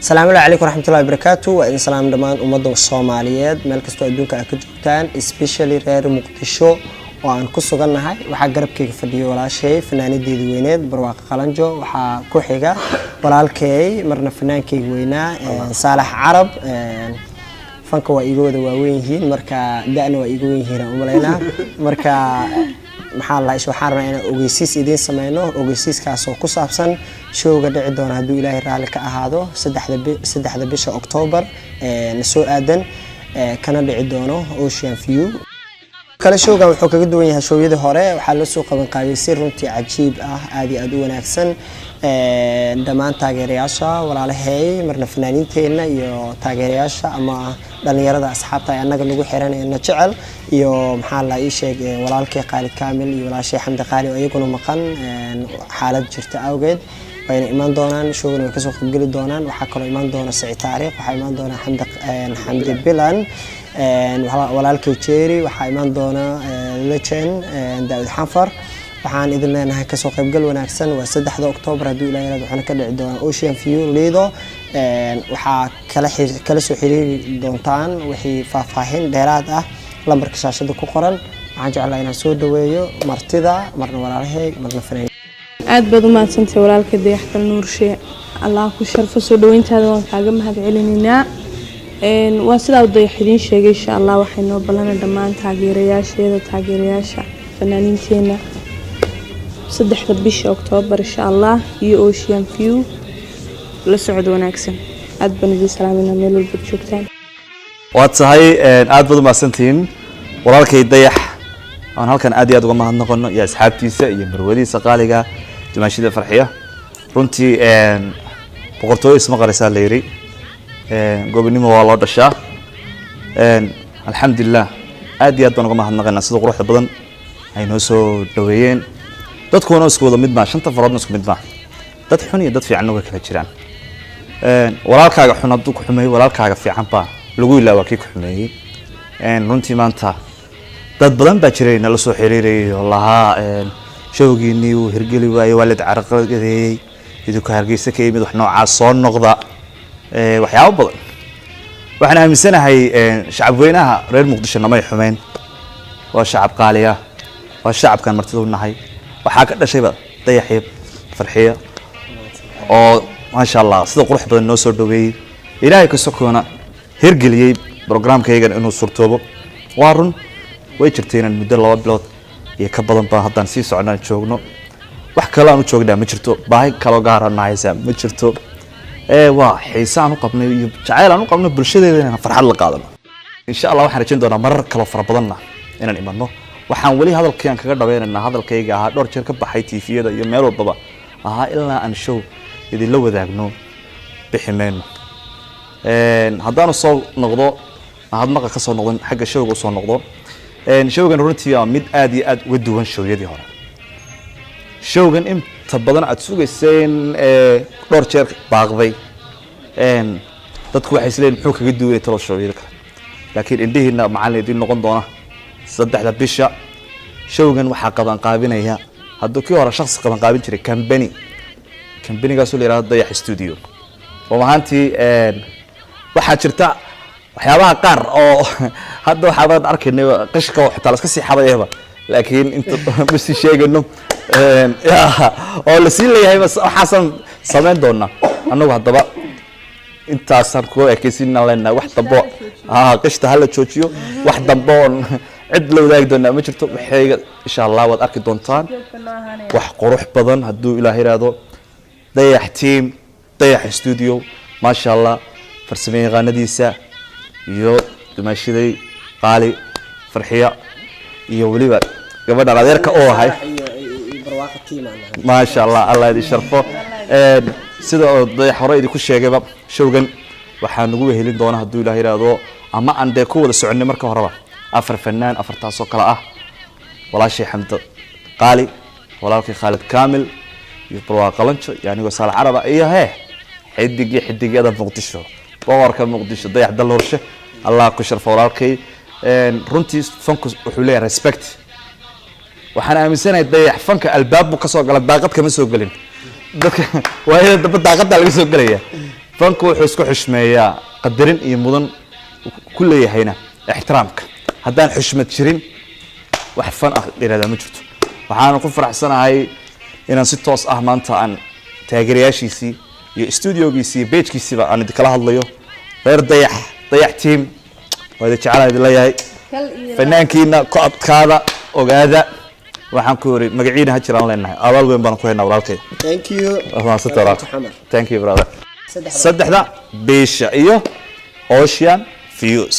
السلام عليكم ورحمة الله وبركاته وإن سلام دمان أمضوا الصوماليات ملك استوى دونك أكجوتان especially رير مقدشو وأن كسو قلنا هاي وحا قرب كيك فديو ولا شيء فناني دي دوينيد برواق قلنجو وحا كوحيقا ولا الكي مرنا فنان كيك وينا صالح عرب فانك وإيقود ووينهين مركا دقنا وإيقوينهين أمالينا مركا maxaa la isoo xarna in ogeysiis idin sameeyno ogeysiiskaas oo ku saabsan showga dhici doona haduu Ilaahay raali ka ahaado 3 bisha October na soo aadan kana dhici doono Ocean View kala showga wuxuu kaga duwan yahay showyada hore waxa la soo qaban qaabisay runtii cajiib ah aad iyo aad u wanaagsan dhamaan taageerayaasha walaalahay marna fanaaniinteena iyo taageerayaasha ama dhalinyarada asxaabta ay anaga lagu xiranayna jecel iyo maxaa la ii sheegay walaalkay Khalid Kamil iyo walaashay Xamdi Qaali oo iyaguna maqan xaalad jirta awgeed wayna iman doonaan showgan way ka soo qayb gali doonaan waxa kale iman doona Saciid Taariikh waxa iman doona Xamdi Bilan walaalkay Jeeri waxa iman doona Legend Daawud Xanfar waxaan idin leenahay ka soo qayb gal wanaagsan waa 3 October haduu Ilaahay waxana ka dhici doona Ocean View Lido waxa kala soo xiriiri doontaan wixii faahfaahin dheeraad ah lambarka shaashada ku qoran waxaan jeclahay inaan soo dhaweeyo martida marna walaalahay marna fanaan aad baad u mahadsantahay walaalka Dayaxtal Nuurshe Allah ku sharfo soo dhaweyntaada waan kaaga mahadcelinaynaa waa sida uu Dayaxidin sheegay insha Allah waxaynu balana dhamaan taageerayaasha fanaaniinteena 3 bisha October insha Allah iyo Ocean View la socod wanaagsan aad baan idin salaaminaa meel walba joogtaan waad tahay aad baad u mahadsantiin walaalkay Dayax aan halkan aad iyo aad uga mahadnaqono iyo asxaabtiisa iyo marwadiisa qaaliga dumaashida farxiya runtii boqortooyo isma qaraysaa la yiri gobonimo waa loo dhashaa alxamdulillah aad iyo aad baan uga mahadnaqaynaa sida quruxda badan ay noo soo dhaweeyeen dadkuna isku wada mid ma shanta faroodna isku mid ma dad xun iyo dad fiican oo kala jiraan walaalkaaga xun haduu ku xumeeyay walaalkaaga fiican ba lagu ilaawa kii ku xumeeyay runtii maanta dad badan baa jiray nala soo xiriiray wallaha showgiini uu hirgeli waayay walid carqaladeeyay idoo ka hargeysa ka yimid wax noocaas soo noqda waxyaabo badan waxaan aaminsanahay shacab weynaha reer Muqdisho namay xumeyn waa shacab qaaliya waa shacabkan martida u nahay waxa ka dhashayba Dayaxib farxiya oo ma sha Allah sida qurux badan noo soo dhaweeyay Ilaahay ka sokoona hirgeliyay barnaamijkaygan inuu surtoobo waa run way jirteen muddo 2 bilood iyo ka badan baa haddaan sii socnaan joogno wax kale aan u joognaa ma jirto baahi kale gaar ah naaysa ma jirto waa xiisaan u qabnay iyo jacayl aan u qabnay bulshadeena inaan farxad la qaadano insha Allah waxaan rajeen doonaa marar kale fara badanna inaan imanno waxaan wali hadalkii aan kaga dhaweynaa hadalkayga ahaa dhowr jeer ka baxay TV-yada iyo meel walba ahaa ilaa aan show idin la wadaagno biximeen haddaan soo noqdo hadmaqa ka soo noqdon xagga showga soo noqdo showgan runtii mid aad iyo aad uga duwan showyadii hore showgan inta badan aad sugayseen dhowr jeer baaqday dadku waxay isleen muxuu kaga duwan talo showyada kale laakiin indhihiina macallin idin noqon doona 3 bisha showgan waxa qaban qaabinaya hadduu kii hore shakhsi qaban qaabin jiray company-gaas oo leeyahay Dayax Studio oo mahantii waxa jirta waxyaabaha qaar oo hadda waxaan arkaynay qashka oo xitaa la iska sii xabayaba laakiin inta ma sii sheegano oo la sii leeyahay waxaan sameyn doona anagu hadaba intaasan ku ekaysiina leenahay wax dambo qashta hala joojiyo wax dambo cid la wadaag doona ma jirto waxayga insha Allah waad arki doontaan wax qurux badan haduu Ilaahay raado Dayax team Dayax Studio ma sha Allah farsamayaqaanadiisa iyo dumaashiday qaali farxiya iyo waliba gabadha adeerka oo ahay barwaaqo team ma sha Allah Allah idin sharfo sida Dayax hore idin ku sheegayba showgan waxaan ugu helin doonaa haduu Ilaahay raado ama aan de ku wada soconay marka horeba afar fanaan afartaas oo kala ah walaashay Xamdi Qaali walaalkay Khalid Kamil iyo barwaaqo qalanjo yaani waa Saalax Arab iyo xidigada Muqdisho boqorka Muqdisho Dayaxtal Nuurshe Allah ku sharfo walaalkay runtii fanku wuxuu leeyahay respect waxaan aaminsanahay Dayax fanka albaab ka soo galay daaqad kama soo galin dadka waa daaqada laga soo galaya fanku wuxuu isku xushmeeyaa qadarin iyo mudan ku leeyahayna ixtiraamka haddaan xushmad jirin wax fan ah dheeraada ma jirto waxaan ku faraxsanahay inaan si toos ah maanta aan taageerayaashiisii iyo studiogiisii iyo page-kiisiiba aan kala hadlayo reer dayax team waa jecelahay leeyahay fanaankiina ku adkaada ogaada waxaan ku yiri magaciina ha jiraan leenahay abaal weyn baan ku haynaa walaalkay thank you brother saddexda beesha iyo Ocean Views